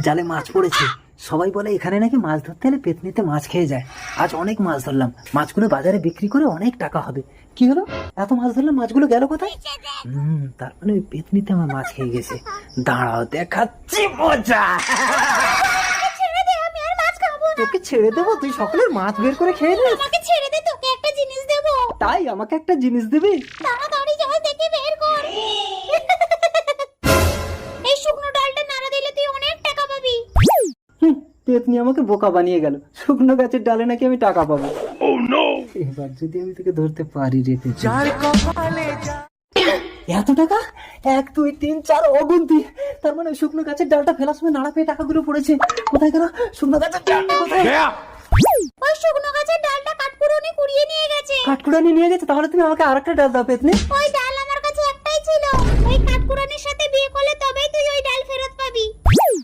জালে মাছ পড়েছে। সবাই বলে এখানে নাকি মাছ ধরতে এলে পেতনিতে মাছ খেয়ে যায়। আজ অনেক মাছ ধরলাম, মাছগুলো বাজারে বিক্রি করে অনেক টাকা হবে। কি হলো, এত মাছ ধরলাম, মাছগুলো গেল কোথায়? তার মানে ওই পেতনিতে আমার মাছ খেয়ে গেছে। দাঁড়াও দেখাচ্ছি মজা। ছেড়ে দে, আমি আর মাছ খাবো না। তোকে ছেড়ে দেবো? তুই সকলের মাছ বের করে খেয়ে নিস। আমাকে ছেড়ে দে, তোকে একটা জিনিস দেবো। তাই আমাকে একটা জিনিস দিবি? তাড়াতাড়ি জল থেকে বের কর। এই শুকনো ডালটা নাড়া দিলে তুই অনেক টাকা পাবি। পেতনি আমাকে বোকা বানিয়ে গেল। শুকনো গাছের ডালে নাকি আমি টাকা পাবো। এবার যদি আমি তোকে ধরতে পারি রে পেতনি। এত টাকা? 1 2 3 4 অগুন্তি। তার মানে শুকনো গাছের ডালটা ফেলার সময় নাড়া পেয়ে টাকাগুলো পড়েছে। কোথায় গেল শুকনো গাছের ডালটা? কোথায়? ওই শুকনো গাছের ডালটা কাঠপুরনি কুড়িয়ে নিয়ে গেছে। কাঠকুড়ানি নিয়ে গেছে? তাহলে তুমি আমাকে আরেকটা ডাল দাও পেতনি। ওই ডাল আমার কাছে একটাই ছিল। ওই কাঠপুরনির সাথে বিয়ে করলে তবেই তুই ওই